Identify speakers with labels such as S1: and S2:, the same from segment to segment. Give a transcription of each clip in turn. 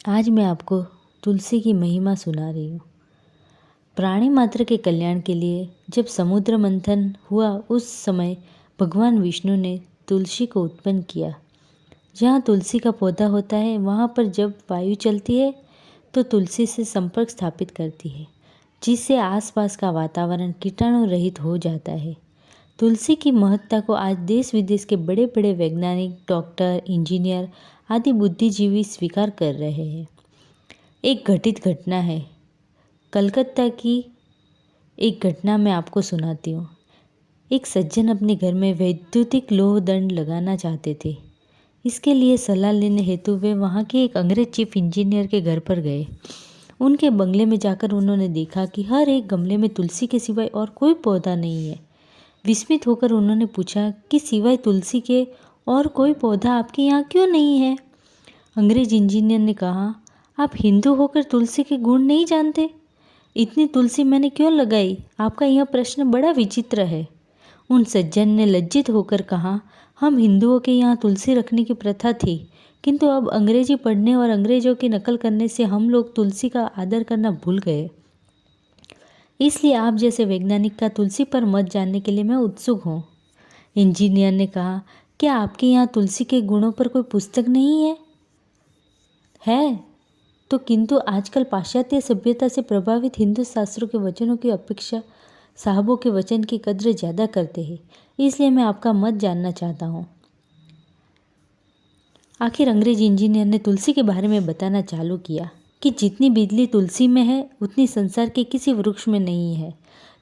S1: आज मैं आपको तुलसी की महिमा सुना रही हूँ। प्राणी मात्र के कल्याण के लिए जब समुद्र मंथन हुआ उस समय भगवान विष्णु ने तुलसी को उत्पन्न किया। जहाँ तुलसी का पौधा होता है वहाँ पर जब वायु चलती है तो तुलसी से संपर्क स्थापित करती है, जिससे आसपास का वातावरण कीटाणु रहित हो जाता है। तुलसी की महत्ता को आज देश विदेश के बड़े बड़े वैज्ञानिक, डॉक्टर, इंजीनियर आदि बुद्धिजीवी स्वीकार कर रहे हैं। एक घटित घटना है, कलकत्ता की एक घटना मैं आपको सुनाती हूँ। एक सज्जन अपने घर में वैद्युतिक लोह दंड लगाना चाहते थे। इसके लिए सलाह लेने हेतु वे वहाँ के एक अंग्रेज चीफ इंजीनियर के घर पर गए। उनके बंगले में जाकर उन्होंने देखा कि हर एक गमले में तुलसी के सिवाय और कोई पौधा नहीं है। विस्मित होकर उन्होंने पूछा कि सिवाय तुलसी के और कोई पौधा आपके यहाँ क्यों नहीं है? अंग्रेज इंजीनियर ने कहा, आप हिंदू होकर तुलसी के गुण नहीं जानते? इतनी तुलसी मैंने क्यों लगाई? आपका यह प्रश्न बड़ा विचित्र है। उन सज्जन ने लज्जित होकर कहा, हम हिंदुओं के यहाँ तुलसी रखने की प्रथा थी, किंतु अब अंग्रेजी पढ़ने और अंग्रेजों की नकल करने से हम लोग तुलसी का आदर करना भूल गए। इसलिए आप जैसे वैज्ञानिक का तुलसी पर मत जानने के लिए मैं उत्सुक हूँ। इंजीनियर ने कहा, क्या आपके यहाँ तुलसी के गुणों पर कोई पुस्तक नहीं है? तो किंतु आजकल पाश्चात्य सभ्यता से प्रभावित हिंदू शास्त्रों के वचनों की अपेक्षा साहबों के वचन की कद्र ज़्यादा करते हैं, इसलिए मैं आपका मत जानना चाहता हूँ। आखिर अंग्रेज इंजीनियर ने तुलसी के बारे में बताना चालू किया कि जितनी बिजली तुलसी में है उतनी संसार के किसी वृक्ष में नहीं है।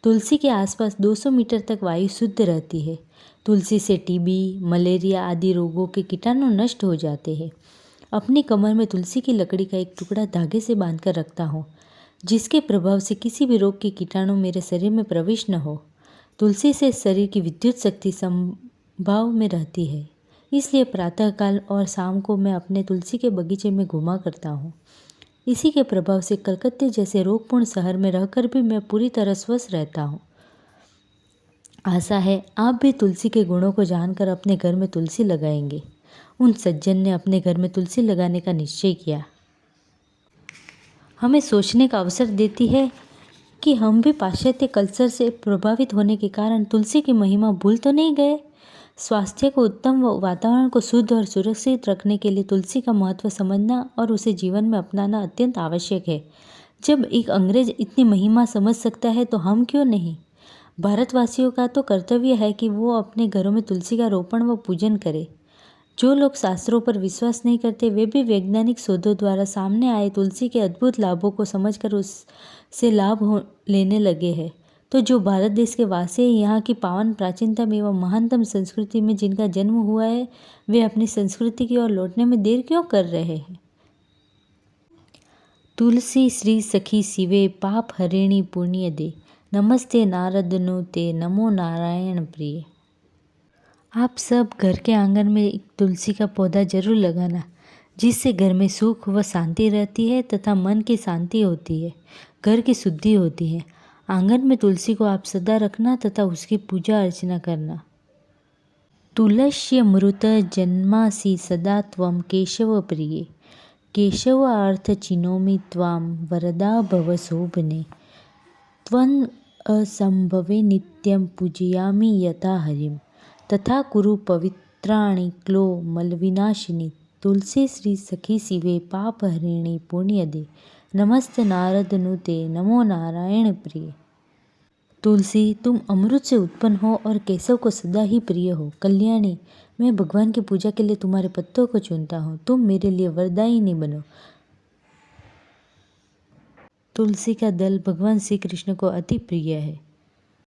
S1: तुलसी के आसपास 200 मीटर तक वायु शुद्ध रहती है। तुलसी से टीबी, मलेरिया आदि रोगों के कीटाणु नष्ट हो जाते हैं। अपनी कमर में तुलसी की लकड़ी का एक टुकड़ा धागे से बांधकर रखता हूँ, जिसके प्रभाव से किसी भी रोग के कीटाणु मेरे शरीर में प्रवेश न हो। तुलसी से शरीर की विद्युत शक्ति समभाव में रहती है, इसलिए प्रातःकाल और शाम को मैं अपने तुलसी के बगीचे में घुमा करता हूँ। इसी के प्रभाव से कलकत्ते जैसे रोगपूर्ण शहर में रहकर भी मैं पूरी तरह स्वस्थ रहता हूँ। आशा है आप भी तुलसी के गुणों को जानकर अपने घर में तुलसी लगाएंगे। उन सज्जन ने अपने घर में तुलसी लगाने का निश्चय किया। हमें सोचने का अवसर देती है कि हम भी पाश्चात्य कल्चर से प्रभावित होने के कारण तुलसी की महिमा भूल तो नहीं गए। स्वास्थ्य को उत्तम व वातावरण को शुद्ध और सुरक्षित रखने के लिए तुलसी का महत्व समझना और उसे जीवन में अपनाना अत्यंत आवश्यक है। जब एक अंग्रेज इतनी महिमा समझ सकता है तो हम क्यों नहीं? भारतवासियों का तो कर्तव्य है कि वो अपने घरों में तुलसी का रोपण व पूजन करें। जो लोग शास्त्रों पर विश्वास नहीं करते वे भी वैज्ञानिक शोधों द्वारा सामने आए तुलसी के अद्भुत लाभों को समझकर उससे लेने लगे हैं। तो जो भारत देश के वासी हैं, यहाँ की पावन प्राचीनतम एवं महानतम संस्कृति में जिनका जन्म हुआ है, वे अपनी संस्कृति की ओर लौटने में देर क्यों कर रहे हैं? तुलसी श्री सखी शिवे पाप हरिणी पुण्य दे, नमस्ते नारदनु ते नमो नारायण प्रिय। आप सब घर के आंगन में एक तुलसी का पौधा जरूर लगाना, जिससे घर में सुख व शांति रहती है तथा मन की शांति होती है, घर की शुद्धि होती है। आंगन में तुलसी को आप सदा रखना तथा उसकी पूजा अर्चना करना। तुलस्यमृत जन्मासि सदा त्वं केशव प्रिये, केशव अर्थ चिनोमि त्वां वरदा भव शोभने, त्वं असंभवे नित्यं पूजयामि यथा हरिम, तथा कुरु पवित्राणि क्लो मलविनाशिनी। तुलसी श्री सखी शिवे पाप हरिणी पुण्य दे, नमस्ते नारद नुते नमो नारायण प्रिय। तुलसी तुम अमृत से उत्पन्न हो और केशव को सदा ही प्रिय हो। कल्याणी, मैं भगवान की पूजा के लिए तुम्हारे पत्तों को चुनता हूँ, तुम मेरे लिए वरदायिनी बनो। तुलसी का दल भगवान श्री कृष्ण को अति प्रिय है।